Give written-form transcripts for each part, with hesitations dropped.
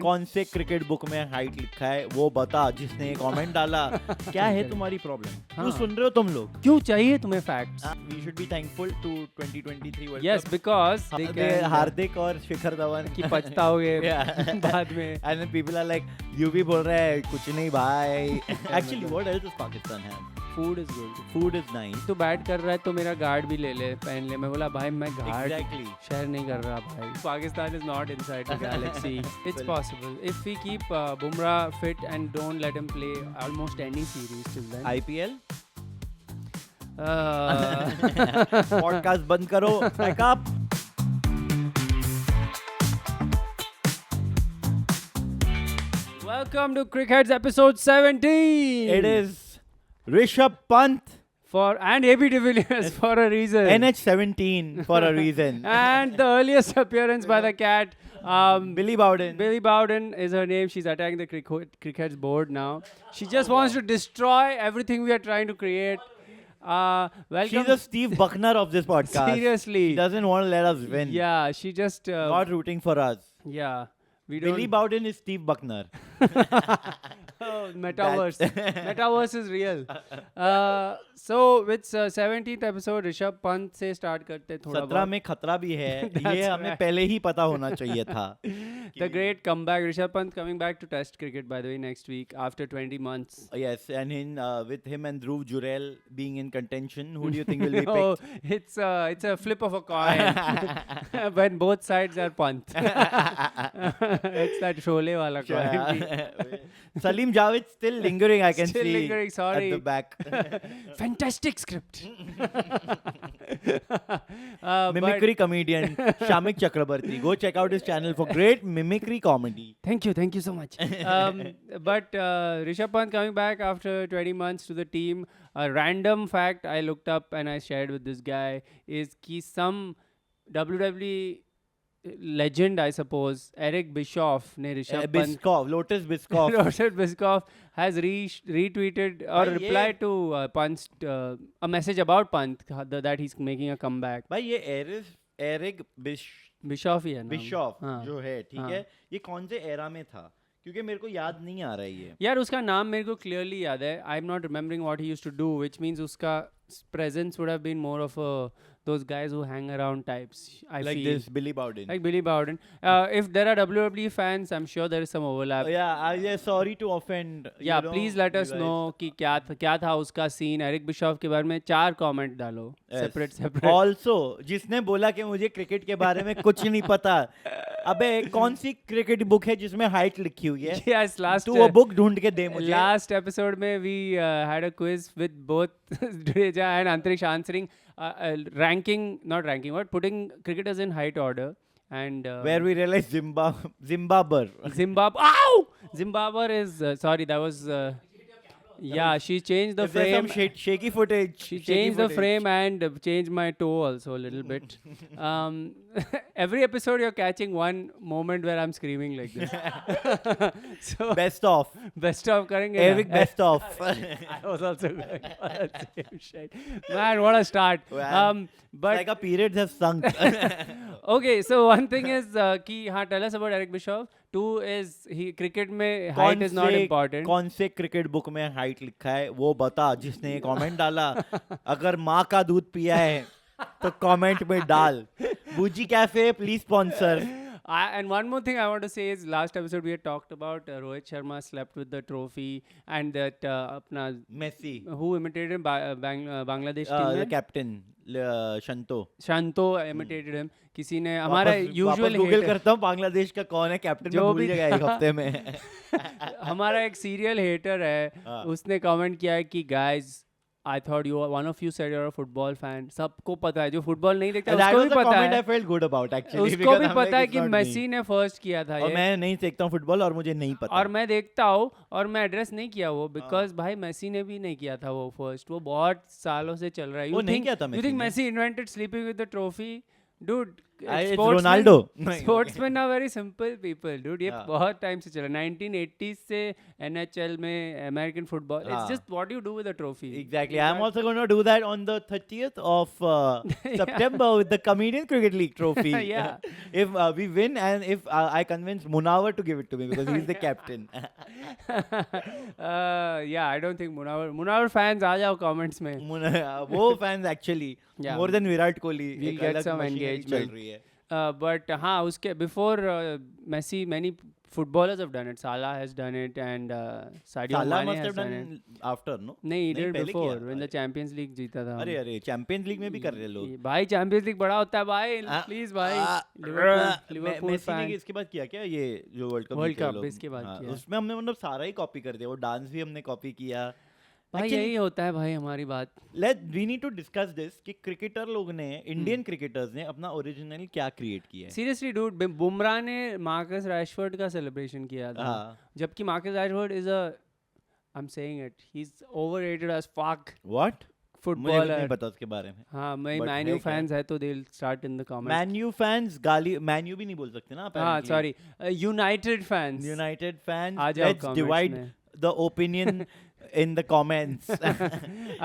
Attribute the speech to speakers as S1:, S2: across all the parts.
S1: कौन से cricket book में हाइट लिखा है वो बता, जिसने कमेंट डाला। क्या है तुम्हारी प्रॉब्लम? क्यों सुन रहे हो तुम लोग?
S2: क्यों चाहिए तुम्हें facts?
S1: We should be thankful to 2023 World
S2: Yes,
S1: Cup.
S2: because
S1: हार्दिक और शिखर धवन
S2: की पछताओगे
S1: Yeah.
S2: बाद में।
S1: And then people are like, you भी बोल रहे हैं कुछ नहीं भाई। Actually, what else does Pakistan have?
S2: Food is good.
S1: Food is nice.
S2: तू बैट कर रहा है तो मेरा गार्ड भी ले ले, पहन ले। मैं बोला भाई मैं गार्ड
S1: Exactly.
S2: शेयर नहीं कर रहा भाई। Pakistan is not inside the galaxy. It's possible if we keep Bumrah fit and don't let him play almost any series till then.
S1: IPL?
S2: Uh,
S1: Podcast बंद करो. Back up.
S2: Welcome to Crickheads episode 17.
S1: It is Rishabh Pant.
S2: And AB de Villiers for a reason.
S1: NH17 for a reason.
S2: And the earliest appearance by the cat.
S1: Billy Bowden.
S2: Billy Bowden is her name. She's attacking the Crickheads board now. She just wants to destroy everything we are trying to create. Welcome.
S1: She's the Steve Buckner of this podcast.
S2: Seriously.
S1: She doesn't want to let us win.
S2: Yeah, she just...
S1: Not rooting for us.
S2: Yeah. We don't...
S1: Billy Bowden is Steve Buckner.
S2: Oh, metaverse. Metaverse is real. So with 17th episode, Rishabh Pant से start करते हैं थोड़ा
S1: 17 में खतरा भी है। ये हमें पहले ही पता होना चाहिए था।
S2: The great comeback, Rishabh Pant coming back to Test cricket by the way next week after 20 months.
S1: Yes, and with him and Dhruv Jurel being in contention, who do you think will be picked?
S2: Oh, it's a flip of a coin when both sides are Pant. It's that Sholay wala coin.
S1: Salim Javed still lingering, I can
S2: Still
S1: see.
S2: lingering, sorry.
S1: At the back.
S2: Fantastic script.
S1: Mimicry comedian Shamik Chakrabarti. Go check out his channel for great mimicry comedy.
S2: Thank you so much. But Rishabh Pant coming back after 20 months to the team. A random fact I looked up and I shared with this guy is कि some WWE legend, I suppose, Eric Bischoff ने Rishabh Pant
S1: Lotus Biscoff.
S2: Lotus Biscoff has retweeted or replied to Pant's a message about Pant that he's making a comeback.
S1: भाई ये Eric
S2: Bischoff ही है नाम.
S1: Bischoff
S2: हाँ.
S1: जो है, ठीक है, ये कौन से एरा में था? क्योंकि मेरे को याद नहीं आ रहा है ये.
S2: यार उसका नाम मेरे को clearly याद है. I'm not remembering what he used to do, which means उसका presence would have been more of those guys who hang around types. I
S1: like
S2: feel.
S1: this Billy Bowden.
S2: Like Billy Bowden. If there are WWE fans, I'm sure there is some overlap.
S1: Yeah, sorry to offend.
S2: Yeah, please let us know कि क्या था उसका scene. Eric Bischoff के बारे में 4 comment डालो.
S1: Yes.
S2: Separate.
S1: Also, जिसने बोला कि मुझे क्रिकेट के बारे में कुछ नहीं पता. अबे कौन सी क्रिकेट बुक है जिसमें हाइट लिखी हुई है?
S2: Yes,
S1: तू वो बुक ढूंढ के दे मुझे.
S2: Last episode में we had a quiz with both Dreja and Antrish answering putting cricketers in height order. And
S1: where we realized Zimbabwe.
S2: Ow! Zimbabwe is sorry, that was yeah, she changed the frame.
S1: Some shaky footage.
S2: She changed the frame and changed my toe also a little bit. Every episode you're catching one moment where I'm screaming like this. So
S1: best of
S2: करेंगे.
S1: Eric best of.
S2: I was also going for that same shit. Man, what a start. But
S1: like a period has sunk.
S2: Okay, so one thing is कि हाँ, tell us about Eric Bischoff. 2 is cricket में height is not important.
S1: कौन से cricket book में height लिखा है वो बता, जिसने कमेंट डाला. अगर माँ का दूध पिया है तो कमेंट में डाल. बूजी cafe please sponsor.
S2: And one more thing I want to say is last episode we had talked about Rohit Sharma slept with the trophy and that apna
S1: Messi
S2: who imitated Bangladesh team
S1: the captain
S2: Shanto imitated him. किसी ने हमारा usual
S1: Google करता हूँ बांग्लादेश का कौन है captain, मैं भूल जाएगा एक हफ्ते में.
S2: हमारा एक serial hater है, उसने comment किया है कि guys I thought one of you said you're a football fan. सबको पता है, जो फुटबॉल नहीं देखता उसको भी पता है.
S1: I felt good about actually.
S2: उसको भी पता है कि मेसी ने फर्स्ट किया था.
S1: और मैं नहीं देखता हूँ फुटबॉल और मुझे नहीं पता.
S2: और मैं देखता हूँ और मैं एड्रेस नहीं किया वो बिकॉज भाई मेसी ने भी नहीं किया था वो फर्स्ट. वो बहुत सालों से चल रहा है.
S1: वो नहीं किया था.
S2: You think Messi invented sleeping with the trophy? Dude,
S1: It's Ronaldo.
S2: Sportsman are very simple people dude. ये
S1: हाँ.
S2: बहुत टाइम से चला 1980s से NHL में अमेरिकन फुटबॉल. इट्स
S1: हाँ.
S2: Just what you do with a trophy.
S1: Exactly. I'm also going to do that on the 30th of September with the Comedian Cricket League trophy.
S2: Yeah.
S1: If we win and if I convince Munawar to give it to me because he's the captain.
S2: Yeah, I don't think Munawar fans आ जाओ comments में.
S1: वो fans actually
S2: Yeah.
S1: more than Virat Kohli
S2: We'll
S1: एक
S2: get
S1: अलग
S2: some
S1: machinery चल
S2: engagement.
S1: रही है.
S2: But हाँ उसके before Messi many footballers have done it. Salah has done it and Sadio
S1: Salah
S2: Mane
S1: must
S2: has
S1: have
S2: done it.
S1: done after, no?
S2: नहीं he did
S1: पहले
S2: before
S1: किया.
S2: when the Champions League जीता था.
S1: अरे champions league में भी कर रहे लोग.
S2: भाई Champions League बड़ा होता है भाई. Please भाई. Liverpool
S1: मेसी ने
S2: fan.
S1: इसके बाद किया क्या ये जो वर्ल्ड कप
S2: World
S1: जीते
S2: Cup
S1: लोग?
S2: इसके बाद
S1: हाँ,
S2: किया.
S1: उसमें हमने मतलब सारा ही कॉपी कर दिया. वो डांस भी हमने कॉपी किया.
S2: भाई
S1: Actually,
S2: यही होता है भाई हमारी बात.
S1: We need to discuss this कि क्रिकेटर लोग ने इंडियन क्रिकेटर्स ने अपना ओरिजिनल क्या क्रिएट किया है.
S2: सीरियसली डूड बुमराह ने मार्कस रैशफोर्ड का सेलिब्रेशन किया था.
S1: हाँ.
S2: जबकि Marcus Rashford is a I am saying it he is overrated as fuck
S1: what? मुझे नहीं
S2: फुटबॉलर.
S1: पता उसके बारे में.
S2: हाँ मैं
S1: But
S2: मैन्यू
S1: है क्या?
S2: फैंस है तो they will start in the comments.
S1: Man U fans गाली मैन्यू भी नहीं बोल सकते ना.
S2: हाँ sorry United fans.
S1: United fans.
S2: आ जाओ
S1: लेट्स
S2: comments
S1: डिवाइड
S2: में.
S1: The opinion in the comments.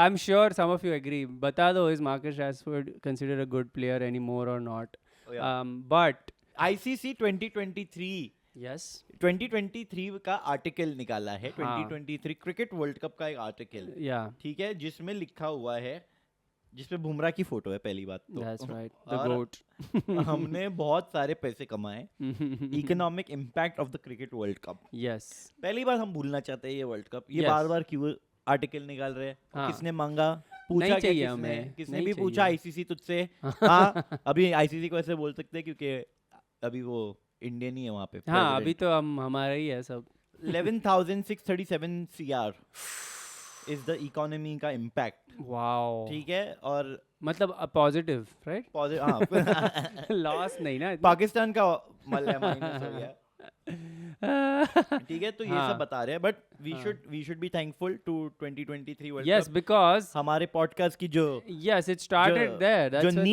S2: I'm sure some of you agree. बता दो is Marcus Rashford considered a good player anymore or not?
S1: Oh, yeah.
S2: But
S1: ICC 2023
S2: yes
S1: 2023 का article निकाला है.
S2: हाँ.
S1: 2023 cricket world cup का एक article.
S2: yeah
S1: ठीक है, जिसमें लिखा हुआ है, जिसमें बुमराह की फोटो है पहली बात तो.
S2: that's right the
S1: और
S2: goat.
S1: हमने बहुत सारे पैसे कमाए. Economic impact of the cricket world cup.
S2: yes
S1: पहली बार हम भूलना चाहते हैं ये वर्ल्ड कप. ये
S2: Yes.
S1: बार बार क्यों आर्टिकल निकाल रहे हैं?
S2: हाँ.
S1: किसने मांगा? पूछा
S2: नहीं
S1: क्या
S2: चाहिए
S1: किसने?
S2: हमें,
S1: किसने
S2: नहीं
S1: भी पूछा?
S2: चाहिए.
S1: आईसीसी तुझसे. हाँ, अभी आईसीसी को ऐसे बोल सकते हैं क्योंकि अभी वो इंडियन ही है वहाँ पे.
S2: हाँ अभी तो हम हमारा ही है सब.
S1: 11,637 CR इज द इकोनॉमी का इम्पैक्ट.
S2: wow
S1: ठीक है. और
S2: मतलब पॉजिटिव राइट.
S1: हाँ
S2: लॉस नहीं ना.
S1: पाकिस्तान का माइनस हो गया. ठीक है, तो ये
S2: हाँ.
S1: सब बता रहे हैं. बट वी
S2: हाँ.
S1: Should be thankful to 2023 world
S2: yes
S1: cup.
S2: because
S1: हमारे पॉडकास्ट की जो
S2: yes it started
S1: जो-
S2: there.
S1: जो
S2: That's what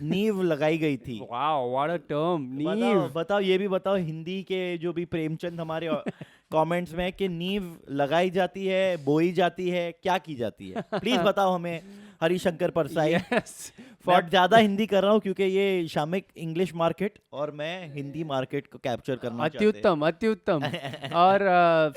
S1: नींव लगाई गई थी.
S2: wow what a term.
S1: बताओ बताओ ये भी बताओ हिंदी के जो भी प्रेमचंद हमारे कमेंट्स में कि नींव लगाई जाती है, बोई जाती है, क्या की जाती है? प्लीज बताओ हमें हरिशंकर परसाई.
S2: yes
S1: मैं ज्यादा हिंदी कर रहा हूँ क्योंकि ये शामिक इंग्लिश मार्केट और मैं हिंदी मार्केट को कैप्चर करना चाहते हैं.
S2: अत्युत्तम अत्युत्तम. और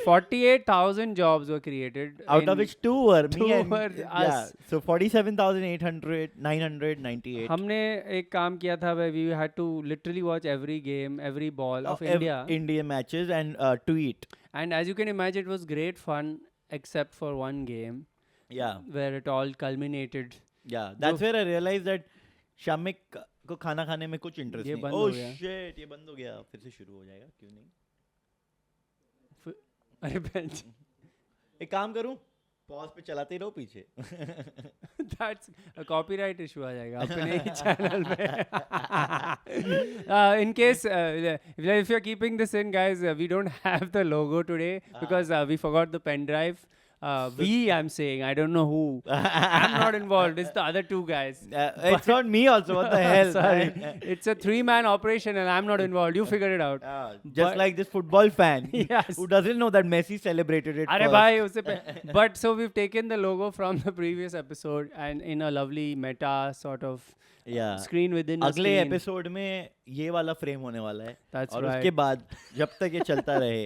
S2: 48,000 jobs were created
S1: Out of
S2: in-
S1: which two were
S2: two
S1: me and
S2: were
S1: yeah,
S2: us.
S1: so 47,998.
S2: हमने एक काम किया था where we had to literally watch every game, every ball of India.
S1: Indian matches and tweet.
S2: And as you can imagine, it was great fun except for one game
S1: Yeah,
S2: where it all culminated.
S1: yeah. That's where I realized that Shamik को खाना खाने में कुछ interest
S2: ये
S1: नहीं.
S2: बंद
S1: Oh
S2: हो गया.
S1: shit, ये बंद हो गया. फिर से शुरू हो जाएगा, क्यों नहीं?
S2: अरे बेंच.
S1: एक काम करूं, पॉज पे चलाते ही रहो पीछे.
S2: That's a copyright issue आ जाएगा अपने ही channel में. In case if you're keeping this in, guys, we don't have the logo today because we forgot the pen drive. I'm saying, I don't know who. I'm not involved. It's the other two guys.
S1: It's not me also. What the hell?
S2: Sorry, it's a 3-man operation and I'm not involved. You figure it out.
S1: Just
S2: But-
S1: like this football fan
S2: Yes.
S1: who doesn't know that Messi celebrated it
S2: अरे
S1: first.
S2: भाई उससे but so we've taken the logo from the previous episode and in a lovely meta sort of
S1: Yeah.
S2: screen within a
S1: अगले
S2: screen.
S1: Episode में ये वाला frame होने वाला है.
S2: That's
S1: और
S2: right.
S1: उसके बाद जब तक ये चलता रहे.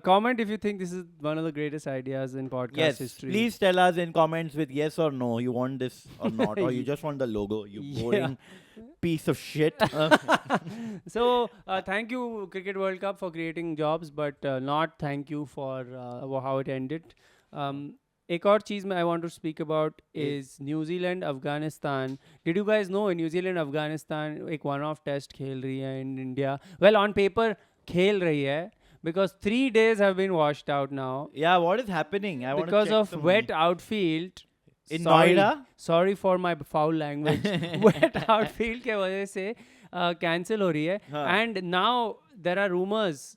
S2: Comment if you think this is one of the greatest ideas in podcast
S1: Yes,
S2: history.
S1: please tell us in comments with yes or no you want this or not, or you just want the logo, you
S2: Yeah.
S1: boring piece of shit.
S2: So thank you Cricket World Cup for creating jobs, but not thank you for how it ended. एक और चीज़ मैं I want to speak about is New Zealand Afghanistan. Did you guys know New Zealand Afghanistan एक one-off test खेल रही है in India? Well, on paper खेल रही है because 3 days have been washed out now
S1: Yeah, what is happening? I want to
S2: because
S1: check
S2: of
S1: some
S2: wet outfield.
S1: in
S2: Sorry-
S1: Noida.
S2: Sorry for my foul language. Wet outfield के वजह से cancel हो रही है.
S1: हाँ.
S2: And now there are rumors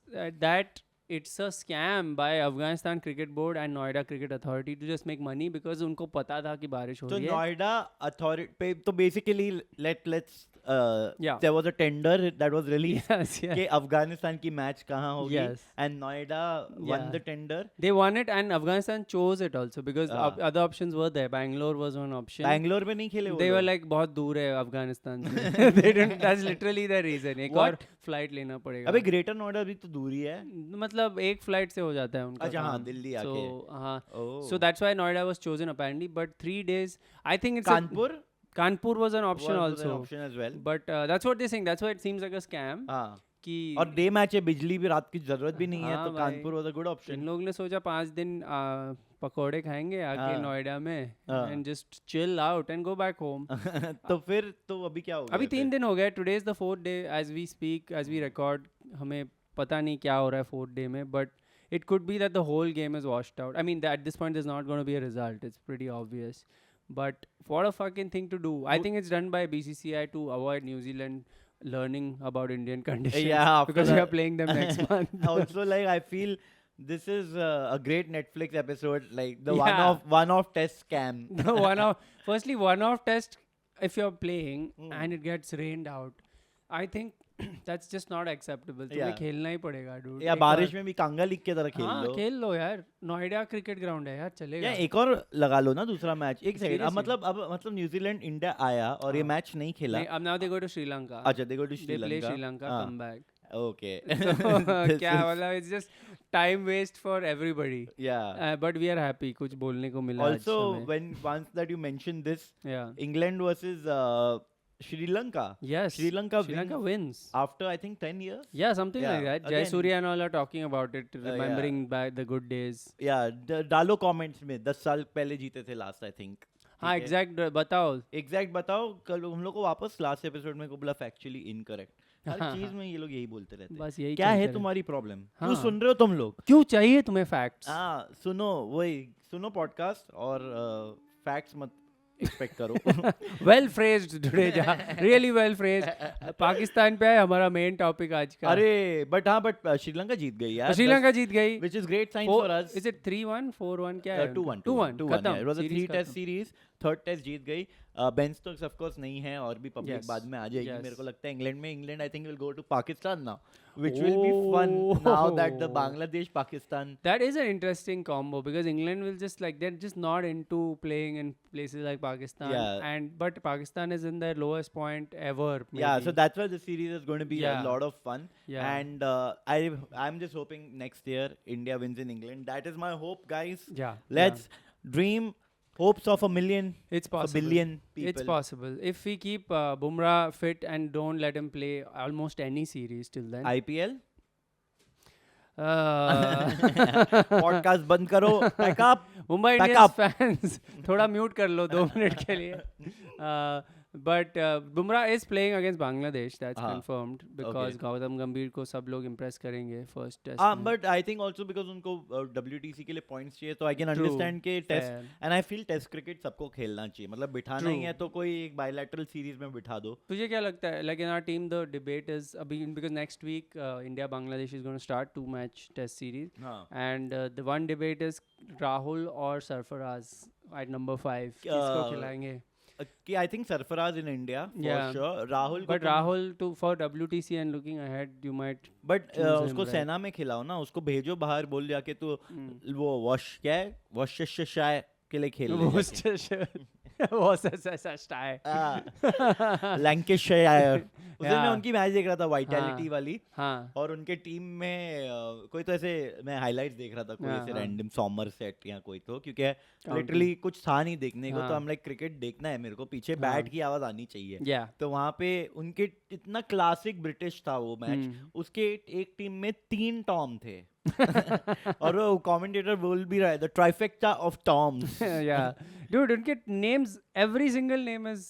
S2: that it's a scam by Afghanistan Cricket Board and Noida Cricket Authority to just make money because उनको पता था कि बारिश हो
S1: So
S2: रही है.
S1: Noida authority, so basically let's
S2: Yeah.
S1: there was a tender that was released
S2: Yes, yes.
S1: कि अफगानिस्तान की मैच कहाँ होगी,
S2: Yes.
S1: and Noida won
S2: Yeah.
S1: the tender.
S2: They won it and Afghanistan chose it also because
S1: Ah.
S2: other options were there. Bangalore was one option.
S1: Bangalore में नहीं खेले वो
S2: They were
S1: लोग?
S2: like बहुत दूर है अफगानिस्तान से. They didn't. That's literally the reason. एक और
S1: What?
S2: फ्लाइट लेना पड़ेगा.
S1: अबे ग्रेटर नोएडा भी तो दूरी है.
S2: मतलब एक फ्लाइट से हो जाता है उनका
S1: अच्छा, हाँ,
S2: काम.
S1: दिल्ली
S2: So
S1: आके.
S2: हाँ.
S1: Oh.
S2: So that's why Noida was chosen apparently. But 3 days. I think it's
S1: Kanpur
S2: Kanpur was an option
S1: was an
S2: also.
S1: option as well.
S2: But that's what they're saying. That's why it seems like a scam.
S1: हाँ.
S2: कि
S1: और day match है, बिजली भी रात की जरूरत भी नहीं है,
S2: हाँ
S1: तो
S2: भाई.
S1: Kanpur was a good
S2: in
S1: option.
S2: लोग ने सोचा 5 दिन पकोड़े खाएंगे आके
S1: हाँ.
S2: नोएडा में
S1: हाँ.
S2: And just chill out and go back home.
S1: तो फिर तो अभी क्या हो गया?
S2: अभी 3
S1: फिर?
S2: दिन हो गए. Today is the 4th day as we speak, as we record. हमें पता नहीं क्या हो रहा है 4th डे में, but it could be that the whole game is washed out. I mean, at this point there's not going to be a result. It's pretty obvious. But what a fucking thing to do. I think it's done by BCCI to avoid New Zealand learning about Indian conditions.
S1: Yeah, after
S2: because we
S1: that-
S2: are playing them next month.
S1: Also, like, I feel this is a great Netflix episode, like the
S2: Yeah.
S1: one-off test scam.
S2: The firstly, one-off test, if you're playing and it gets rained out, I think that's just not acceptable. तुम्हें
S1: Yeah.
S2: खेलना ही पड़ेगा, dude.
S1: या
S2: एक
S1: बारिश
S2: और-
S1: में भी कांगा league के तरह खेल
S2: हाँ,
S1: लो.
S2: खेल लो यार. नोएडा क्रिकेट ग्राउंड है यार, चलेगा.
S1: या एक और लगा लो ना दूसरा मैच. एक सेकंड, अब
S2: Seriously?
S1: मतलब न्यूजीलैंड इंडिया आया और ये
S2: हाँ.
S1: मैच नहीं खेला.
S2: नहीं, अब now they go to Sri Lanka.
S1: अच्छा, they go to
S2: They
S1: Sri
S2: play
S1: Lanka.
S2: Sri Lanka,
S1: हाँ.
S2: come back.
S1: Okay.
S2: So,
S1: This
S2: क्या
S1: is-
S2: मतलब, it's just time waste for everybody.
S1: Yeah.
S2: But we are happy. कुछ बोलने को मिला आज
S1: Also,
S2: हमें.
S1: when once that you mentioned this,
S2: Yeah.
S1: England versus Sri Lanka.
S2: Yes.
S1: Sri Lanka
S2: Sri Lanka wins.
S1: after I think 10 years.
S2: Yeah, something like
S1: Yeah,
S2: that. Jai
S1: again-
S2: Surya and all are talking about it,
S1: yeah.
S2: remembering back the good days.
S1: Yeah, डालो comments में 10 साल पहले जीते थे last I think.
S2: हाँ, exact बताओ.
S1: Exact बताओ. कल हम लोग को वापस लास्ट एपिसोड में को बोला फैक्चुअली इनकरेक्ट. हर चीज में ये लोग यही बोलते रहते हैं.
S2: बस यही
S1: क्या
S2: चलते
S1: है
S2: रहे.
S1: तुम्हारी प्रॉब्लम?
S2: हाँ.
S1: क्यों सुन रहे हो तुम लोग?
S2: क्यों चाहिए तुम्हें facts?
S1: हाँ, सुनो, वही सुनो पॉडकास्ट और फैक्ट्स मत एक्सपेक्ट करो.
S2: Well phrased today, ja. Really well phrased. Pakistan पे है हमारा मेन टॉपिक आज का.
S1: अरे बट श्रीलंका जीत गई यार.
S2: श्रीलंका जीत गई.
S1: which is great sign for us.
S2: Is it 3-1, 4-1 क्या है?
S1: 2-1
S2: 2-1
S1: 2-1 yeah. It was a
S2: Series
S1: 3 test
S2: खत्म.
S1: series. थर्ड टेस्ट जीत गई. बेन स्टोक्स ऑफ कोर्स नहीं है और भी पब्लिक
S2: Yes.
S1: बाद में आ जाएगी.
S2: Yes.
S1: मेरे को लगता है England I think will go to Pakistan now, which will be fun now that the
S2: Oh.
S1: Bangladesh Pakistan.
S2: That is an interesting combo because England will just like, they're just not into playing in places like Pakistan.
S1: Yeah.
S2: But Pakistan is in their lowest point ever.
S1: Yeah, so
S2: maybe.
S1: that's why the series is going to be
S2: Yeah.
S1: a lot of fun.
S2: Yeah.
S1: And I'm just hoping next year India wins in England. That is my hope, guys.
S2: Yeah.
S1: Let's dream hopes of a million,
S2: It's possible.
S1: a billion people.
S2: It's possible. If we keep Bumrah fit and don't let him play almost any series till then.
S1: IPL.
S2: Uh,
S1: Podcast बंद करो. Pack up.
S2: Mumbai
S1: Pack
S2: Indians
S1: up.
S2: fans, थोड़ा mute कर लो 2 minute के लिए. But Bumrah is playing against Bangladesh. That's
S1: हाँ.
S2: confirmed because Gautam Gambhir को सब लोग impress करेंगे first test. में.
S1: But I think also because उनको WTC के लिए points चाहिए, तो I can
S2: True.
S1: understand के test.
S2: Fair.
S1: And I feel test cricket सबको खेलना चाहिए. मतलब बिठाना ही
S2: True.
S1: है तो कोई एक bilateral series में बिठा दो.
S2: तुझे क्या लगता है? Like in our team, the debate is because next week India Bangladesh is going to start 2-match test series,
S1: हाँ.
S2: and the one debate is Rahul or Sarfaraz at number 5. किसको खिलाएंगे?
S1: कि I think Sarfaraz in India for
S2: Yeah.
S1: sure. Rahul को
S2: But
S1: तुम-
S2: Rahul for WTC and looking ahead, you might.
S1: But
S2: choose him,
S1: उसको
S2: right?
S1: सेना में खिलाओ ना. उसको भेजो बाहर, बोल जाके तू वो वॉश क्या है, वॉशशाय के लिए खेल ले जाके. लैंकेशायर. उस दिन मैं
S2: Yeah.
S1: उनकी मैच देख रहा था, वाइटैलिटी
S2: हाँ.
S1: वाली.
S2: हाँ.
S1: और उनके टीम में कोई तो ऐसे मैं हाइलाइट्स देख रहा था, कोई
S2: हाँ,
S1: ऐसे
S2: हाँ.
S1: रैंडम सॉमर सेट या कोई तो, क्योंकि
S2: Counting.
S1: लिटरली कुछ था नहीं देखने को. तो
S2: हाँ.
S1: हम लाइक क्रिकेट देखना है मेरे को, पीछे
S2: हाँ.
S1: बैट की आवाज आनी चाहिए.
S2: Yeah.
S1: तो वहाँ पे उनके इतना क्लासिक ब्रिटिश था वो मैच.
S2: हम्म.
S1: उसके एक टीम में 3 टॉम थे. और वो कमेंटेटर बोल भी रहा है, the trifecta of Tom's.
S2: Yeah. Dude, उनके names, every single name is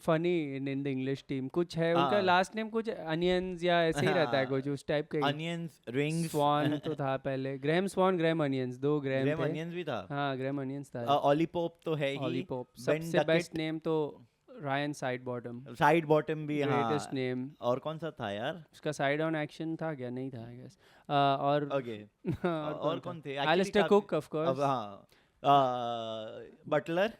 S2: funny in the English team. कुछ है उनका
S1: हाँ.
S2: last name कुछ onions या ऐसे ही रहता है
S1: हाँ.
S2: कुछ उस टाइप का ही.
S1: Onions, rings.
S2: Swan तो था पहले. Graham Swan, Graham Onions, 2 Graham
S1: Graeme
S2: थे.
S1: अनियंस भी था.
S2: हाँ, Graham Onions था.
S1: ऑली पोप तो है ही.
S2: Ollie Pope.
S1: Ben
S2: सबसे
S1: Duckett.
S2: बेस्ट नेम तो Ryan Sidebottom.
S1: साइड बॉटम भी
S2: Greatest
S1: हाँ.
S2: name.
S1: और कौन सा था यार?
S2: उसका साइड ऑन एक्शन था क्या? नहीं था, I guess. और
S1: ओके.
S2: और
S1: और कौन थे?
S2: Alistair Cook, of course.
S1: अब हाँ. Butler,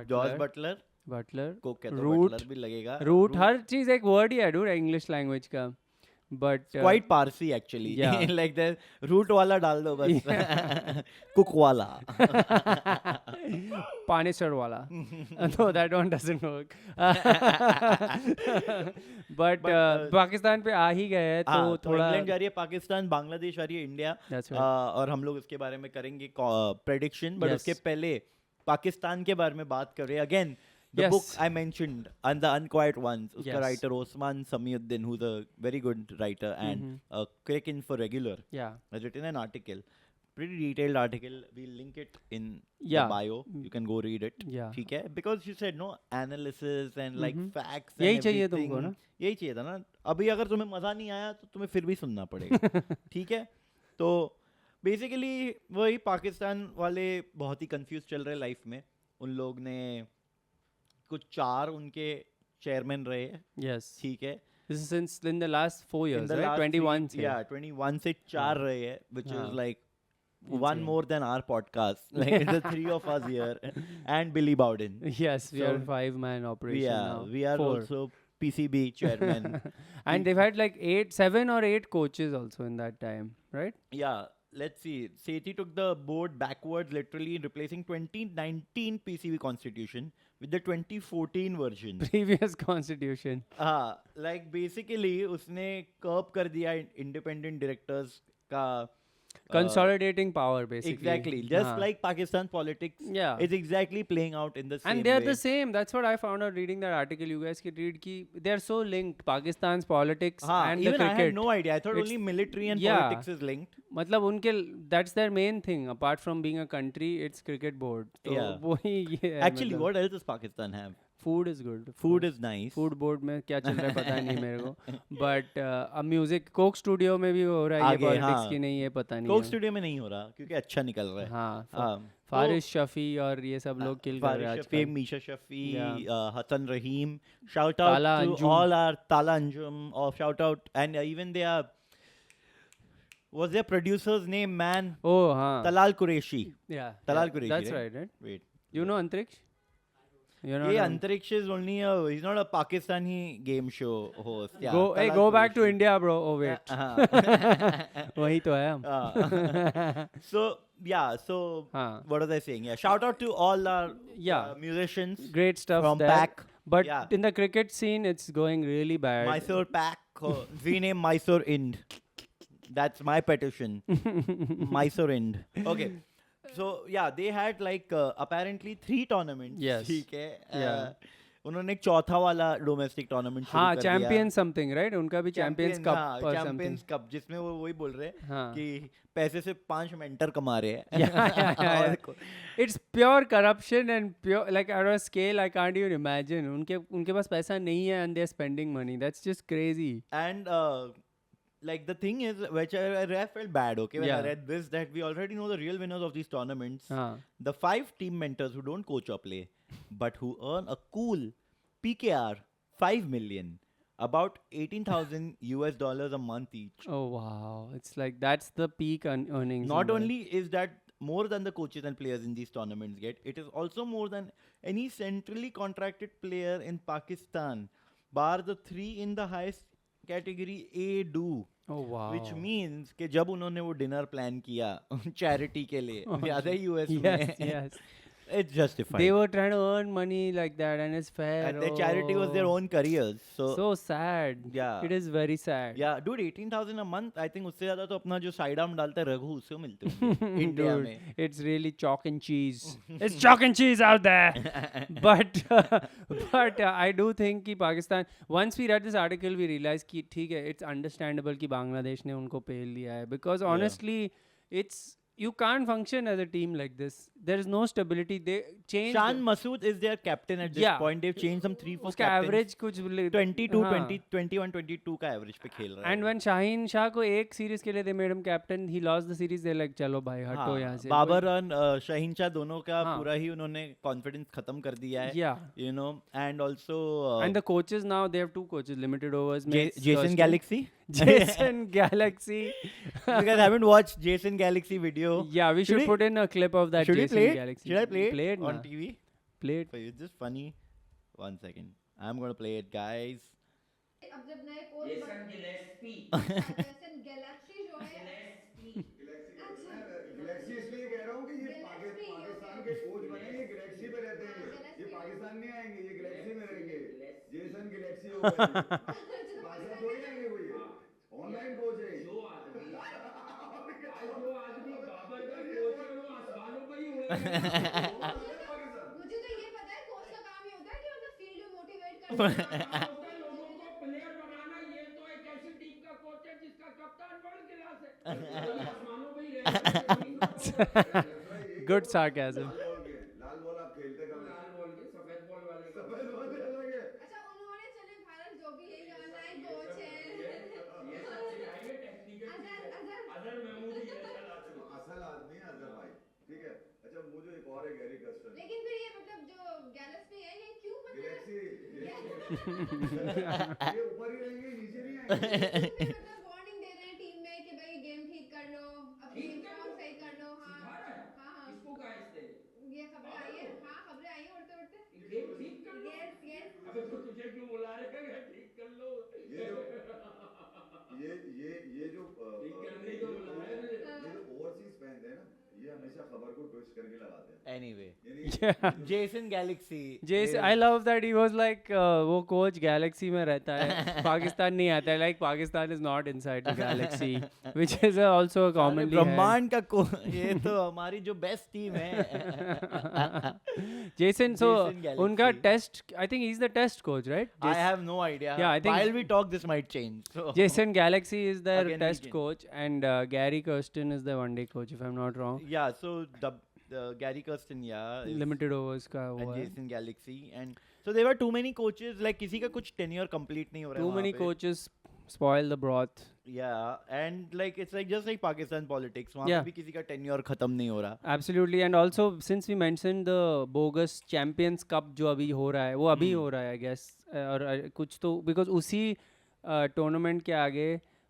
S1: George Butler,
S2: Butler.
S1: को कहते
S2: Root.
S1: बटलर भी लगेगा.
S2: रूट, हर चीज एक वर्ड ही है dude इंग्लिश लैंग्वेज का. But
S1: quite Parsi actually.
S2: Yeah.
S1: Like the root वाला डाल दो बस. कुक वाला.
S2: पानेसर वाला. No, that one doesn't work. But Pakistan पे आ ही गए हैं, तो थोड़ा
S1: इंग्लैंड जा रही है, पाकिस्तान, बांग्लादेश आ रही है, इंडिया.
S2: That's right.
S1: और हम लोग इसके बारे में करेंगे प्रेडिक्शन. But
S2: Yes.
S1: उसके पहले पाकिस्तान के बारे में बात कर रहे हैं. Again the
S2: Yes.
S1: book I mentioned and the unquiet ones, उसका
S2: Yes.
S1: writer Osman Samiuddin, who's a very good writer and a crick in for regular,
S2: Yeah.
S1: has written an article, pretty detailed article. We'll link it in
S2: Yeah.
S1: the bio. You can go read it.
S2: Yeah.
S1: ठीक है, because you said no analysis and like facts.
S2: यही
S1: and
S2: चाहिए
S1: everything.
S2: तुमको ना?
S1: यही चाहिए था ना. अभी अगर तुम्हें मजा नहीं आया तो तुम्हें फिर भी सुनना पड़ेगा. ठीक है, तो बेसिकली वही पाकिस्तान वाले बहुत ही कंफ्यूज चल रहे लाइफ में. उन लोग ने कुछ 4 उनके चेयरमैन रहे.
S2: Yes.
S1: ठीक है,
S2: This is since in the last 4 years,
S1: In the
S2: right?
S1: last
S2: 21
S1: three-
S2: से.
S1: yeah, 21 से 4 रहे हैं, which
S2: हाँ.
S1: is like one
S2: Insane.
S1: more than our podcast. Like the 3 of us here and Billy Bowden.
S2: Yes, we are
S1: So,
S2: 5-man operation now.
S1: we are
S2: 4.
S1: also PCB chairman.
S2: And they've had like 7 or 8 coaches also in that time, right?
S1: Yeah, let's see. Sethi took the board backwards, literally replacing 2019 PCB constitution with the 2014 version.
S2: Previous constitution.
S1: Like basically उसने curb कर दिया independent directors का.
S2: Consolidating power, basically.
S1: Exactly, just
S2: हाँ.
S1: like Pakistan politics.
S2: Yeah.
S1: It's exactly playing out in the same
S2: And they are
S1: way.
S2: the same. That's what I found out reading that article. You guys can read ki they are so linked. Pakistan's politics and
S1: even
S2: the cricket.
S1: I had no idea. I thought
S2: It's-
S1: only military and
S2: yeah.
S1: politics is linked.
S2: मतलब उनके that's their main thing. Apart from being a country, it's cricket board. तो
S1: Yeah.
S2: वही ये है
S1: Actually,
S2: मतलब.
S1: what else does Pakistan have?
S2: Food is good. of
S1: Food
S2: course.
S1: is nice.
S2: Food board में क्या चल रहा है पता नहीं मेरे को. बट अब म्यूजिक कोक स्टूडियो में भी हो रहा है ये
S1: आगे,
S2: पॉलिटिक्स
S1: हाँ.
S2: की नहीं है पता नहीं
S1: कोक
S2: है.
S1: स्टूडियो में नहीं हो रहा क्योंकि अच्छा निकल रहा है.
S2: हाँ.
S1: हाँ,
S2: फारिश शफी और ये सब लोग किल कर रहे हैं
S1: Faris Shafi,
S2: आजकल.
S1: Misha Shafi,
S2: Yeah.
S1: Hassan Rahim. Shout out
S2: Tala
S1: to
S2: Anjum.
S1: all our Tala Anjum. Or shout out, and even their what's their producer's name, man?
S2: Oh हाँ.
S1: Talal Qureshi.
S2: Yeah.
S1: Talal
S2: yeah,
S1: Qureshi,
S2: That's
S1: right?
S2: right, right?
S1: Wait.
S2: You know Antriksh? You're not
S1: ये
S2: on-
S1: Antariksh is only he's not a Pakistani game show host. Yeah,
S2: Hey,
S1: Talal
S2: go back to
S1: Qureshi.
S2: India, bro. Oh wait.
S1: हाँ.
S2: वही तो है हम.
S1: So yeah, so
S2: हाँ.
S1: what was I saying? Yeah, shout out to all our
S2: Yeah.
S1: musicians
S2: Great stuff
S1: from
S2: there.
S1: Pack.
S2: But
S1: Yeah.
S2: in the cricket scene, it's going really bad.
S1: Mysore Pack. Rename Mysore Ind. That's my petition. Mysore Ind. Okay. So yeah, they had like apparently 3 tournaments.
S2: Yes.
S1: ठीक है.
S2: Yeah.
S1: उन्होंने एक चौथा वाला domestic tournament शुरू
S2: हाँ,
S1: कर
S2: champion something right. उनका भी चैंपियंस कप
S1: हाँ,
S2: और
S1: चैंपियंस
S2: समथिंग.
S1: कप जिसमें वो वही बोल रहे हैं
S2: हाँ.
S1: कि पैसे से 5 मेंटर कमा रहे हैं.
S2: Yeah. It's pure corruption and pure like at a scale I can't even imagine. उनके पास पैसा नहीं है and they're spending money. That's just crazy.
S1: And like the thing is, which I felt bad, okay, when I
S2: Yeah.
S1: read this, that we already know the real winners of these tournaments.
S2: हाँ.
S1: The 5 team mentors who don't coach or play, but who earn a cool PKR 5 million, about $18,000 a month each.
S2: Oh wow. It's like that's the peak earnings.
S1: Not
S2: in the-
S1: only is that more than the coaches and players in these tournaments get, it is also more than any centrally contracted player in Pakistan, bar the 3 in the highest category A do.
S2: Oh wow.
S1: Which means कि जब उन्होंने वो dinner plan किया charity के लिए, याद है US
S2: Yes,
S1: में,
S2: yes.
S1: it's justified.
S2: They were trying to earn money like that and it's fair.
S1: And their charity was their
S2: Oh.
S1: own careers. So
S2: sad.
S1: Yeah.
S2: It is very sad.
S1: yeah, dude, 18,000 a month. I think उससे ज़्यादा तो अपना जो side arm डालता है रघु उससे मिलते होंगे इंडिया
S2: Dude,
S1: में.
S2: it's really chalk and cheese. It's chalk and cheese out there. but I do think कि Pakistan. Once we read this article, we realized कि ठीक है, it's understandable कि बांग्लादेश ने उनको पेल दिया है because honestly, it's you can't function as a team like this. There is no stability. They changed.
S1: Shan Masood is their captain at this
S2: Yeah.
S1: point. They've changed some 3-4
S2: उसका
S1: captains.
S2: average कुछ
S1: 22,
S2: हाँ.
S1: 20, 21, 22 का average पे खेल रहा है.
S2: And when Shaheen Shah को एक सीरीज के लिए they made him captain, he lost the series. They like चलो भाई हटो यहाँ से.
S1: बाबर और शाहीन शाह दोनों का
S2: हाँ.
S1: पूरा ही उन्होंने confidence खत्म कर दिया है.
S2: Yeah.
S1: You know, and also
S2: And the coaches now, they have two coaches, limited overs. में
S1: Jason
S2: Thurston-
S1: Galaxy.
S2: Jason Galaxy.
S1: You guys haven't watched Jason Galaxy video.
S2: Yeah, we should
S1: we-
S2: put in a clip of that
S1: Should we
S2: Jason
S1: play it?
S2: Galaxy.
S1: Should I play it
S2: Play it
S1: on
S2: na.
S1: TV?
S2: Play it.
S1: For you, it's just funny. 1 second. I'm gonna play it, guys.
S3: अब जब नए coach
S4: Jason Gillespie
S3: Jason Galaxy जो है
S5: Galaxy इसलिए कह रहा हूँ कि ये पाकिस्तान के कोच बने, ये गैलेक्सी पे रहते हैं, ये पाकिस्तान नहीं आएंगे, ये गैलेक्सी में रहेंगे. जेसन गैलेक्सी हो गए, पाकिस्तान थोड़ी आएंगे कोई, ऑनलाइन कोच है.
S4: जो आदमी बाबर का कोच है वो आसमानों पर ही उड़ेगा.
S3: मुझे तो ये पता है कोच का काम ही होता है कि मतलब फील्ड में मोटिवेट करना.
S4: लोगों को प्लेयर बनाना, ये तो एक ऐसी टीम का कोच है जिसका कप्तान वर्ल्ड क्लास है. आसमानों पर ही रहेगा.
S2: Good sarcasm.
S5: लाल बॉल आप खेलते कब?
S4: लाल बॉल के सफेद बॉल वाले का.
S5: सफेद बॉल अलग है.
S3: अच्छा उन्होंने चले भारत जो भी यही ऑनलाइन कोच है.
S4: ये सच्ची है, ये टेक्निकल अजहर महमूदी है. चला चलो.
S5: असल आदमी है अजहर भाई, ठीक है. अच्छा वो जो एक और है गैरी कर्स्टन,
S3: लेकिन फिर ये मतलब जो गैलेक्सी है ये क्यों मतलब
S5: गैलेक्सी ये ऊपर ही रहेंगे, नीचे नहीं आएंगे.
S3: मतलब वार्निंग दे रहे हैं टीम में कि भाई गेम ठीक कर लो, अपनी फॉर्म सही कर लो. हाँ हाँ
S4: इसको कहा इसने
S3: ये खबरें आई है. हाँ खबरें आई है उड़ते उड़ते.
S4: गेम ठीक कर लो.
S3: Yes yes.
S4: अबे तो तुझे क्यों बुला रहे हैं? ठीक कर लो.
S5: ये जो
S4: ठीक करने को बुला रहे हैं.
S5: ये जो ओवरसीज फैंस है ना, ये हमेशा खबर को ट्विस्ट करके लगाते हैं.
S1: Anyway,
S2: Yeah.
S1: Jason Galaxy.
S2: Jason,
S1: is-
S2: I love that he was like वो कोच गैलेक्सी में रहता है, पाकिस्तान नहीं आता है. Like Pakistan is not inside the galaxy, which is also a commonly है.
S1: ब्रह्मांड का ये तो हमारी जो बेस्ट टीम है.
S2: Jason, so
S1: Jason Galaxy.
S2: उनका test, I think he's the test coach, right?
S1: I have no idea.
S2: Yeah, I think-
S1: While we talk, this might change. So.
S2: Jason Galaxy is their
S1: Again,
S2: test
S1: again.
S2: coach, and Gary Kirsten is the one-day coach, if I'm not wrong.
S1: Yeah, so the Gary Kirsten, yeah. is-
S2: Limited overs का
S1: and
S2: वो है.
S1: Jason Galaxy, and so there were too many coaches. Like किसी का कुछ tenure complete नहीं हो रहा है
S2: Too
S1: वहाँ
S2: many
S1: पे.
S2: coaches spoil the broth.
S1: Yeah, and like it's like just like Pakistan politics. वहाँ
S2: Yeah.
S1: पे भी किसी का tenure खत्म नहीं हो रहा.
S2: Absolutely, and also since we mentioned the bogus Champions Cup जो अभी हो रहा है, वो अभी हो रहा है I guess, और कुछ तो because उसी tournament के आगे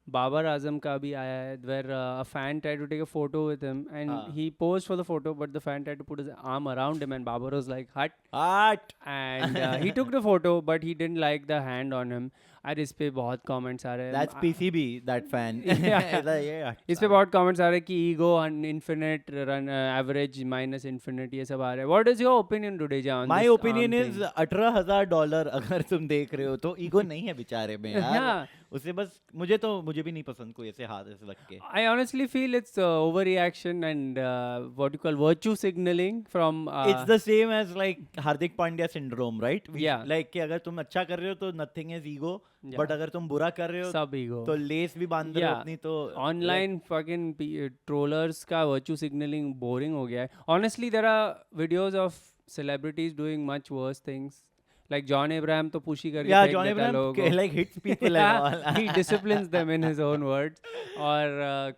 S2: बाबर आजम का भी आया है, where a fan tried to take a photo with him and he posed for the photo, but the fan tried to put his arm around him and Babar was like hut,
S1: Art.
S2: and he took the photo but he didn't like the hand on him. और इस पे बहुत comments आ रहे हैं.
S1: That's PCB, that fan.
S2: Yeah.
S1: yeah.
S2: इस पे बहुत comments आ रहे हैं कि ego infinite run average minus infinite ये सब आ रहे हैं. What is your opinion today, John?
S1: My opinion is $18,000 अगर तुम देख रहे हो तो ईगो नहीं है बेचारे में यार.
S2: Yeah.
S1: उसे बस मुझे भी नहीं पसंद कोई ऐसे हाथ ऐसे रख के.
S2: I honestly feel it's overreaction and what you call virtue signaling from.
S1: It's the same as like Hardik Pandya syndrome, right?
S2: Yeah.
S1: Like कि अगर तुम अच्छा कर रहे हो तो nothing is ego,
S2: Yeah.
S1: but अगर तुम बुरा कर रहे हो
S2: सब ego.
S1: तो लेस भी बांध रहे हो
S2: Yeah.
S1: अपनी तो.
S2: Online fucking trollers का virtue signaling boring हो गया है. Honestly, there are videos of celebrities doing much worse things. Like John Abraham तो push ही करके
S1: Yeah,
S2: फेंक
S1: John
S2: देता है
S1: Abraham
S2: लोगों को.
S1: like hits people
S2: Yeah,
S1: and all.
S2: he disciplines them in his own words. और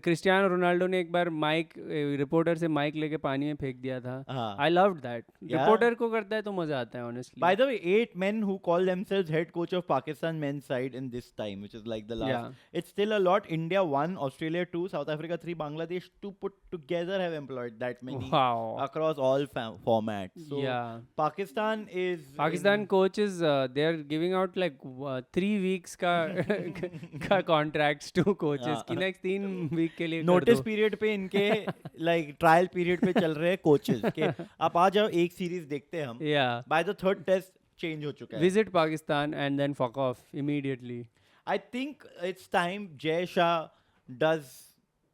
S2: क्रिस्टियानो रोनाल्डो ने एक बार माइक रिपोर्टर से माइक लेके पानी में फेंक दिया था.
S1: हाँ.
S2: I loved that.
S1: Yeah.
S2: Reporter को करता है तो मजा आता है honestly.
S1: By the way, 8 men who call themselves head coach of Pakistan men's side in this time, which is like the last.
S2: Yeah.
S1: It's still a lot. India 1, Australia 2, South Africa 3, Bangladesh 2 put together have employed that many
S2: Wow.
S1: across all formats. So
S2: Yeah.
S1: Pakistan is.
S2: Pakistan coaches, they're giving out like 3 weeks का का contracts to coaches कि next 3 week के लिए कर
S1: notice
S2: दो.
S1: Period पे इनके like trial period पे चल रहे हैं कोचेस के. आप आ जाओ एक सीरीज देखते हैं हम.
S2: Yeah.
S1: By the third taste change हो चुका है.
S2: Visit Pakistan and then fuck off immediately.
S1: I think it's time Jay Shah does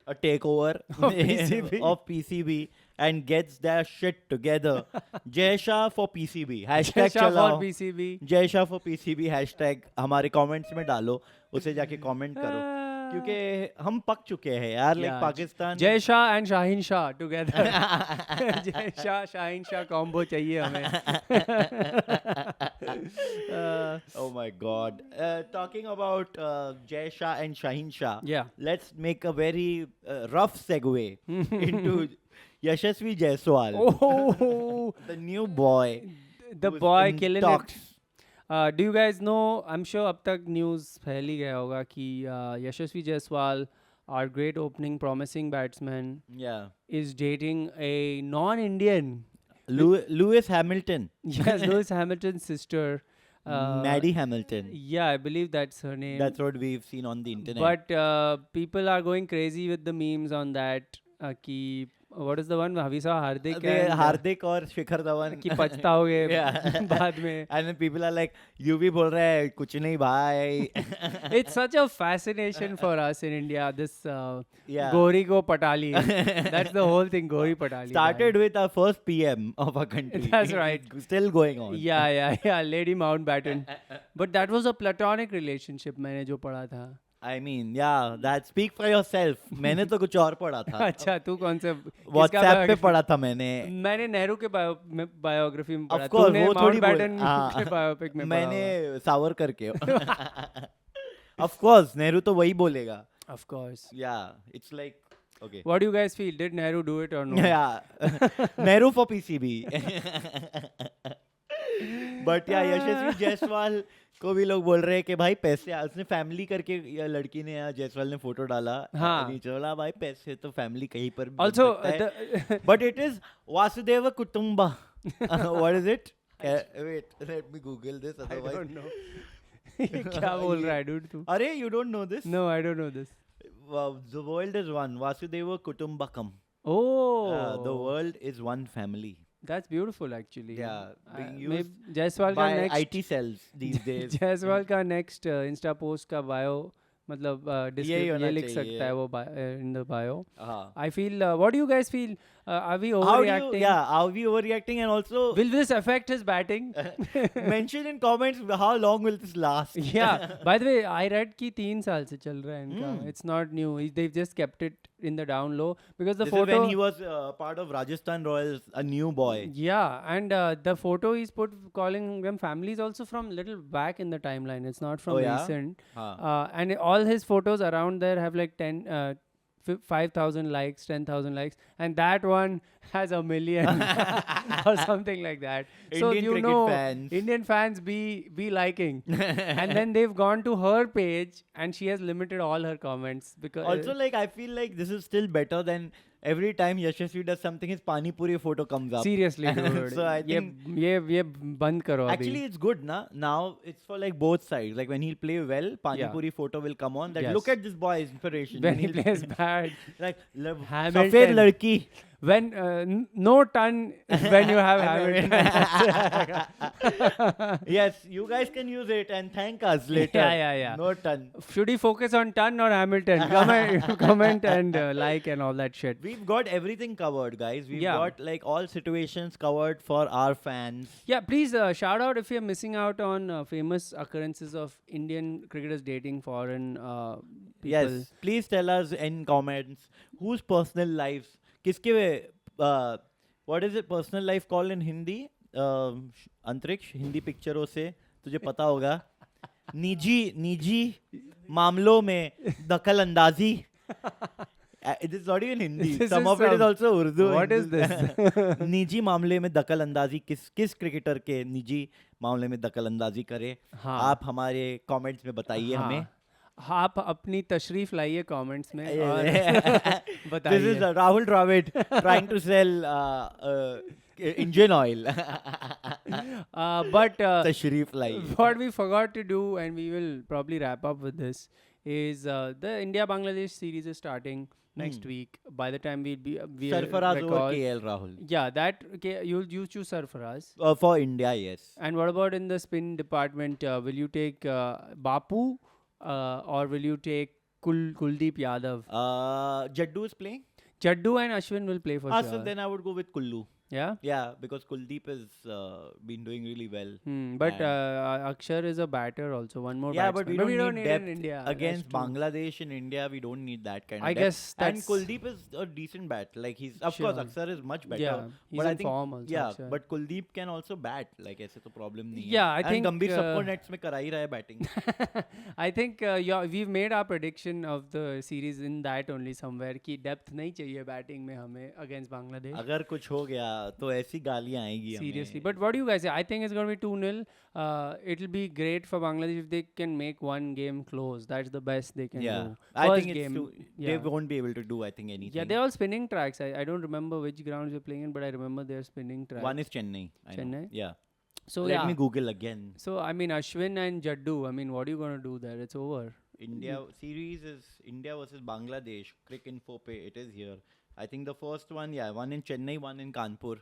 S1: a takeover
S2: PCB.
S1: of PCB and gets their shit together. Jay Shah for PCB. Hashtag
S2: Shah for
S1: चलाओ.
S2: PCB.
S1: Jay Shah for PCB hashtag हमारे comments में डालो. उसे जाके comment करो. क्योंकि हम पक चुके हैं यार, like
S2: Yeah,
S1: Pakistan
S2: Jay Shah and Shaheen Shah together. Jay Shah Shaheen Shah combo चाहिए हमें.
S1: Oh my God. Talking about Jay Shah and Shaheen Shah,
S2: Yeah.
S1: let's make a very rough segue into Yashasvi Jaiswal,
S2: Oh,
S1: the new boy.
S2: the
S1: who's
S2: boy
S1: in
S2: killing
S1: talks.
S2: it. Do you guys know? I'm sure अब तक news फैल ही गया होगा कि यशस्वी Jaiswal, our great opening promising batsman,
S1: Yeah.
S2: is dating a non-Indian.
S1: Lewis Hamilton.
S2: Yes, Lewis Hamilton's sister.
S1: Maddie Hamilton.
S2: Yeah, I believe that's her name.
S1: That's what we've seen on the internet.
S2: But people are going crazy with the memes on that. कि what is the one? We saw Hardik and
S1: Hardik और शिखर धवन.
S2: कि पछताओगे
S1: Yeah.
S2: बाद में.
S1: And then people are like, you भी बोल रहे हैं कुछ नहीं भाई.
S2: It's such a fascination for us in India. This
S1: Yeah.
S2: Gori ko Patali. That's the whole thing. Gori Patali.
S1: Started with our first PM of our country.
S2: That's right.
S1: It's still going on.
S2: Yeah. Lady Mountbatten. But that was a platonic relationship. मैंने जो पढ़ा था.
S1: I mean, yeah, that speak for yourself. मैंने तो कुछ और पढ़ा था.
S2: अच्छा, तू कौन से?
S1: WhatsApp पे पढ़ा था मैंने.
S2: मैंने नेहरू के बायोग्राफी में पढ़ा.
S1: Of course,
S2: तूने
S1: वो थोड़ी
S2: माउंटबैटन
S1: हाँ.
S2: के बायोपिक में पढ़ा
S1: मैंने सावरकर के. Of course, नेहरू तो वही बोलेगा.
S2: होगा. Of course.
S1: Yeah, it's like okay.
S2: What do you guys feel? Did Nehru do it or no?
S1: Yeah, Nehru for PCB. But yeah, यशस्वी जायसवाल को भी लोग बोल रहे हैं कि भाई पैसे, उसने फैमिली करके या लड़की ने या जायसवाल ने फोटो डाला.
S2: हाँ.
S1: नीचे बोला भाई पैसे तो फैमिली कहीं पर भी
S2: Also,
S1: बन सकता है. But it is Vasudeva Kutumba. What is it? Wait, let me Google this.
S2: I
S1: Otherwise,
S2: don't know. क्या बोल रहा है dude तू?
S1: अरे you don't know this?
S2: No, I don't know this.
S1: The world is one. Vasudeva Kutumbakam.
S2: Oh,
S1: The world is one family.
S2: that's beautiful actually.
S1: Yeah, being
S2: maybe
S1: used
S2: Jaiswal का
S1: by
S2: next
S1: IT cells these days.
S2: Jaiswal का next Insta post का bio मतलब
S1: यही होना
S2: ये लिख
S1: चाहिए.
S2: सकता है वो in the bio.
S1: हाँ.
S2: I feel. What do you guys feel? Are we
S1: How do
S2: overreacting?
S1: you, yeah, are we overreacting? And also
S2: Will this affect his batting?
S1: mention in comments how long will this last?
S2: Yeah. By the way, I read कि 3 साल से चल रहा है इनका. It's not new. They've just kept it in the down low because the
S1: This
S2: photo.
S1: is when he was part of Rajasthan Royals, a new boy.
S2: Yeah, and the photo he's put calling them families also from little back in the timeline. It's not from
S1: Oh, yeah?
S2: recent.
S1: हाँ.
S2: And all his photos around there have like 5,000 likes, 10,000 likes, and that one has 1 million or something like that. So
S1: Indian
S2: you
S1: cricket
S2: know,
S1: fans.
S2: Indian fans be liking, and then they've gone to her page and she has limited all her comments because
S1: Also, like I feel like this is still better than every time Yashasvi does something, his Pani Puri photo comes up.
S2: seriously, dude.
S1: So I think
S2: ये बंद करो
S1: actually
S2: अभी.
S1: it's good na. Now it's for like both sides. Like when he'll play well, Pani
S2: Yeah.
S1: Puri photo will come on. That
S2: Yes.
S1: look at this boy's inspiration.
S2: When he
S1: he'll-
S2: plays bad.
S1: like
S2: Hamilton.
S1: सफेद लड़की.
S2: When no ton when you have Hamilton.
S1: Yes, you guys can use it and thank us later.
S2: Yeah.
S1: No ton.
S2: Should he focus on ton or Hamilton? Comment and like and all that shit.
S1: We've got everything covered, guys. We've
S2: Yeah.
S1: got like all situations covered for our fans.
S2: Yeah, please shout out if you're missing out on famous occurrences of Indian cricketers dating foreign people.
S1: Yes, please tell us in comments whose personal lives. किसके what is it personal life called in Hindi? अंतरिक्ष हिंदी पिक्चरों से तुझे पता होगा. निजी मामलों में दखल अंदाजी. It is not even Hindi.
S2: This
S1: Some
S2: is
S1: of it is
S2: some-
S1: also Urdu.
S2: What is this?
S1: निजी मामले में दखल अंदाजी किस क्रिकेटर के निजी मामले में दखल अंदाजी करे.
S2: हाँ.
S1: आप हमारे कमेंट्स में बताइए हमें.
S2: आप अपनी तशरीफ लाइए कमेंट्स में और
S1: This
S2: बताइए.
S1: is Rahul Dravid trying to sell engine oil.
S2: But
S1: Tashrif live.
S2: what we forgot to do, and we will probably wrap up with this, is the India-Bangladesh series is starting next week. By the time we
S1: Sarfaraz over
S2: record,
S1: KL Rahul.
S2: yeah, that okay, you choose Sarfaraz.
S1: For India, yes.
S2: And what about in the spin department? Will you take Bapu or will you take Kuldeep Yadav?
S1: Jaddu is playing.
S2: Jaddu and Ashwin will play for
S1: So
S2: sure.
S1: then I would go with Kullu.
S2: Yeah.
S1: Yeah, because Kuldeep has been doing really well.
S2: But
S1: And-
S2: Akshar is a batter also. One more
S1: Yeah,
S2: batsman.
S1: but we don't
S2: need
S1: need
S2: it in
S1: depth
S2: India. That's
S1: against
S2: true.
S1: Bangladesh in India. We don't need that kind of
S2: I
S1: depth.
S2: guess
S1: And
S2: that's-
S1: Kuldeep is a decent bat. Like he's of course
S2: Sure.
S1: Akshar is much better.
S2: Yeah, he's
S1: but I
S2: in
S1: think
S2: form also,
S1: yeah,
S2: Akshar.
S1: but Kuldeep can also bat. Like ऐसे तो problem नहीं है.
S2: Yeah, I
S1: And
S2: think,
S1: Gambhir सबको nets में करा ही रहा है batting.
S2: I think we've made our prediction of the series in that only somewhere कि depth नहीं चाहिए batting में हमें against Bangladesh.
S1: अगर कुछ हो गया तो ऐसी गालियाँ आएगी हमें.
S2: Seriously, but what do you guys say? I think it's going to be 2-0. It'll be great for Bangladesh if they can make one game close. That's the best they can
S1: Yeah,
S2: do.
S1: I
S2: First
S1: think it's
S2: game,
S1: too,
S2: yeah.
S1: they won't be able to do I think anything.
S2: Yeah, they're all spinning tracks. I don't remember which grounds they're playing in, but I remember they're spinning tracks.
S1: One is Chennai. I know.
S2: Chennai?
S1: Yeah.
S2: So
S1: Let
S2: yeah.
S1: me Google again.
S2: So I mean Ashwin and Jaddu. I mean, what are you going to do there? It's over.
S1: India series is India versus Bangladesh. Crick Info Pay. It is here. I think the first one, yeah, one in Chennai, one in Kanpur.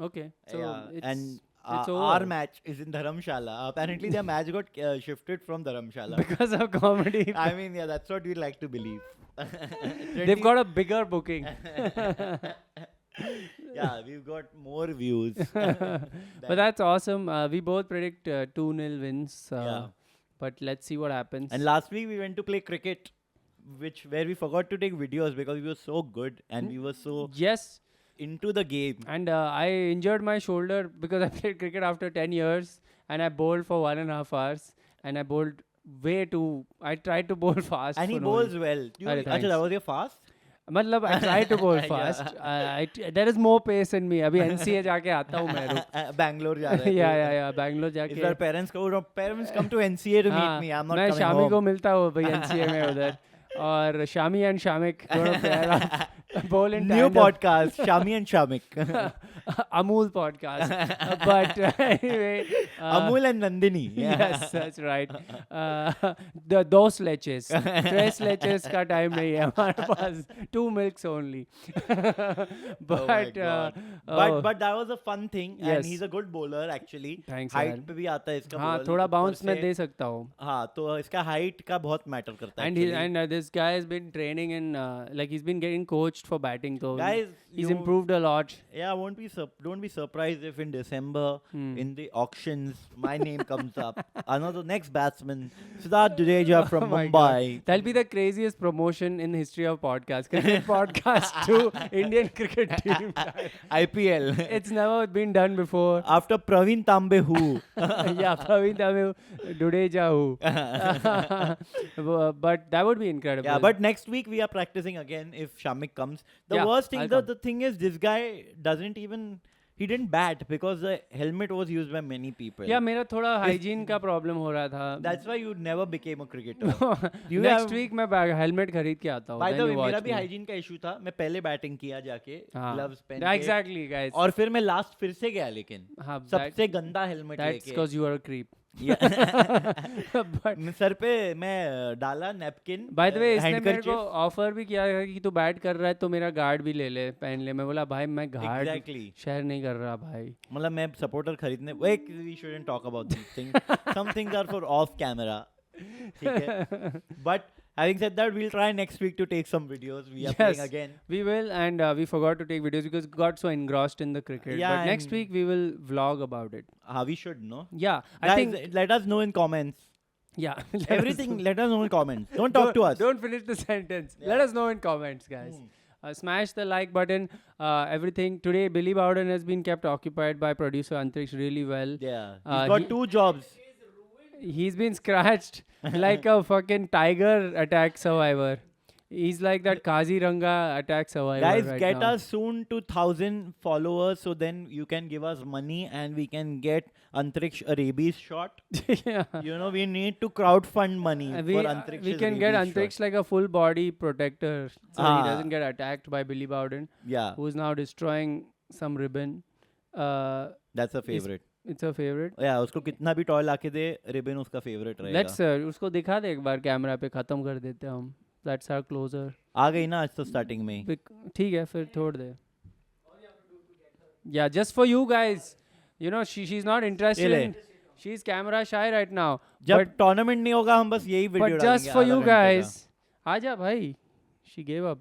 S2: Okay. So
S1: Yeah,
S2: it's,
S1: and
S2: it's
S1: our
S2: over.
S1: match is in Dharamshala. Apparently, their match got shifted from Dharamshala.
S2: Because of comedy.
S1: I mean, yeah, that's what we like to believe.
S2: They've got a bigger booking.
S1: Yeah, we've got more views.
S2: But that's awesome. We both predict 2-0 wins.
S1: Yeah.
S2: But let's see what happens.
S1: And last week we went to play cricket, where we forgot to take videos because we were so good and we were so
S2: Yes.
S1: into the game.
S2: And I injured my shoulder because I played cricket after 10 years and I bowled for 1.5 hours and I bowled way too. I tried to bowl fast.
S1: And he
S2: for no
S1: bowls
S2: reason.
S1: well.
S2: Aye,
S1: Acha,
S2: thanks.
S1: that was your fast?
S2: मतलब I tried to bowl
S1: Yeah.
S2: fast. There is more pace in me. अभी NCA जाके आता हूँ मैं रुक.
S1: Bangalore जा रहे थे.
S2: Yeah. बैंगलोर
S1: Is
S2: जाके.
S1: our parents go? No, parents come to NCA to
S2: हाँ,
S1: meet me. I'm not
S2: मैं
S1: coming
S2: शामी
S1: home.
S2: को मिलता हूँ भाई NCA में उधर. और शामी and Shamik दोनों pair up, bowl in
S1: New
S2: tandem.
S1: podcast, Shami and Shamik.
S2: Amul podcast. But anyway.
S1: Amul and Nandini.
S2: Yes, that's right. The dos leches. Tres leches का time नहीं है हमारे पास. 2 milks only.
S1: Oh my
S2: But
S1: God.
S2: oh,
S1: But that was a fun thing.
S2: Yes.
S1: And he's a good bowler actually.
S2: Thanks,
S1: Height
S2: man.
S1: पे भी आता है इसका
S2: हाँ
S1: ball
S2: थोड़ा
S1: ऊपर
S2: bounce मैं
S1: से.
S2: दे सकता हूँ.
S1: हाँ तो इसका height का बहुत matter करता है.
S2: And he
S1: actually.
S2: and this guy has been training in like he's been getting coached for batting. So
S1: Guys,
S2: he's
S1: you-
S2: improved a lot.
S1: Yeah, don't be surprised if in December in the auctions my name comes up. Another next batsman, Siddharth Jadeja from
S2: Oh my God.
S1: Mumbai.
S2: That'll be the craziest promotion in the history of podcast. Cricket podcast to Indian cricket team.
S1: IPL.
S2: It's never been done before.
S1: After Praveen Tambe who?
S2: Yeah, Praveen Tamil, Dudeja who. But that would be incredible.
S1: Yeah, but next week we are practicing again if Shamik comes. The
S2: Yeah,
S1: worst thing,
S2: I'll
S1: the
S2: come.
S1: thing is this guy doesn't even, he didn't bat because the helmet was used by many people.
S2: Yeah, मेरा थोड़ा hygiene का problem हो रहा था.
S1: That's why you never became a cricketer. You
S2: Next
S1: have-
S2: week मैं helmet खरीद के आता हूँ.
S1: By
S2: then
S1: the
S2: you
S1: way,
S2: watch
S1: मेरा भी
S2: me.
S1: hygiene का issue था. मैं पहले बैटिंग किया जाके
S2: हाँ.
S1: gloves पहन
S2: Yeah,
S1: के.
S2: exactly, guys.
S1: और फिर मैं लास्ट फिर से गया लेकिन
S2: हाँ,
S1: सबसे गंदा हेलमेट
S2: that's
S1: लेके.
S2: because you are a creep.
S1: Yeah.
S2: But
S1: sir पे मैं डाला नैपकिन.
S2: by the way, इसने मेरे को ऑफर भी किया है कि तू बैट कर रहा है तो मेरा गार्ड भी ले ले पहन ले. मैं बोला भाई मैं गार्ड
S1: Exactly.
S2: शेयर नहीं कर रहा भाई.
S1: मतलब मैं सपोर्टर खरीदने. Wait, we shouldn't talk about these things. Some things are for off camera. ठीक है. But having said that, we'll try next week to take some videos. We are playing
S2: Yes.
S1: again.
S2: We will, and we forgot to take videos because we got so engrossed in the cricket.
S1: Yeah,
S2: but next
S1: and-
S2: week we will vlog about it.
S1: We should know.
S2: Yeah, I
S1: Guys,
S2: think.
S1: let us know in comments.
S2: Yeah, let us
S1: Everything,
S2: know.
S1: let us know in comments. Don't talk to us.
S2: Don't finish the sentence. Let us know in comments, guys. Smash the like button. Everything today, Billy Bowden has been kept occupied by producer Antriksh really well.
S1: Yeah.
S2: Uh,
S1: He's got
S2: he-
S1: 2 jobs.
S2: He's been scratched like a fucking tiger attack survivor. He's like that Kaziranga attack survivor.
S1: Guys,
S2: right
S1: get
S2: now.
S1: us soon to 1,000 followers so then you can give us money and we can get Antriksh a rabies shot.
S2: Yeah.
S1: You know, we need to crowdfund money
S2: We,
S1: for Antriksh's
S2: we can get
S1: rabies
S2: Antriksh
S1: shot.
S2: like a full body protector so
S1: Ah.
S2: he doesn't get attacked by Billy Bowden,
S1: Yeah,
S2: who's now destroying some ribbon.
S1: that's a favorite.
S2: It's a favorite.
S1: Yeah, उसको कितना भी toy लाके दे, ribbon उसका favourite रहेगा.
S2: Let's उसको दिखा दे एक बार camera पे खत्म कर देते हैं हम. That's our closer.
S1: आ गई ना आज तो स्टार्टिंग में ही.
S2: ठीक है फिर छोड़ दे. Yeah, just for you guys. You know she's not interested
S1: ले.
S2: in. She's camera shy right now.
S1: जब टूर्नामेंट नहीं होगा हम बस यही वीडियो
S2: But
S1: डालेंगे.
S2: just for
S1: आधा
S2: you
S1: घंटे का.
S2: guys. आजा भाई. She gave up.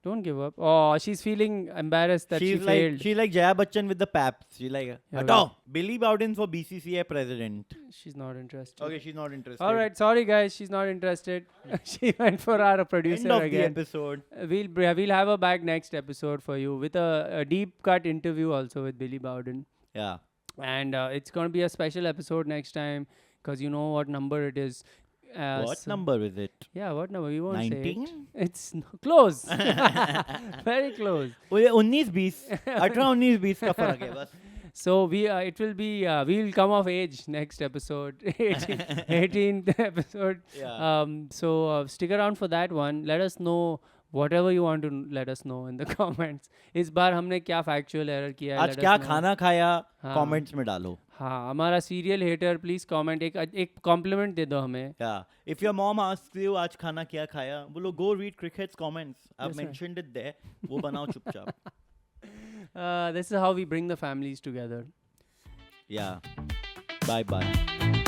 S2: Don't give up. Oh, she's feeling embarrassed that she failed.
S1: she's like Jaya Bachchan with the paps. She's like,
S2: Yeah,
S1: Hatao. Billy Bowden for BCCI president.
S2: She's not interested.
S1: Okay, she's not interested.
S2: All right, sorry guys, she's not interested. She went for our producer
S1: End of the
S2: again.
S1: episode.
S2: We'll have her back next episode for you with a deep cut interview also with Billy Bowden.
S1: Yeah.
S2: And it's going to be a special episode next time because you know what number it is.
S1: What
S2: so-
S1: number is it?
S2: Yeah, what number? We won't say
S1: 19?
S2: it. It's close. Very close.
S1: वो ये 19-20 18-19-20 का फर्क है बस.
S2: So it will be we'll come of age next episode 18th episode.
S1: Yeah.
S2: So stick around for that one. Let us know whatever you want to let us know in the comments. इस बार हमने क्या factual error किया है,
S1: आज
S2: let us
S1: क्या
S2: know.
S1: खाना खाया
S2: हाँ.
S1: कमेंट्स में डालो.
S2: हाँ, हमारा सीरियल हेटर प्लीज कमेंट एक कॉम्प्लीमेंट दे दो हमें.
S1: Yeah. If your mom asks you आज खाना क्या खाया, बोलो go read Cricket's comments. I've
S2: That's right.
S1: mentioned it there. वो बनाओ चुपचाप.
S2: This is how we bring the families together.
S1: Yeah. Bye bye.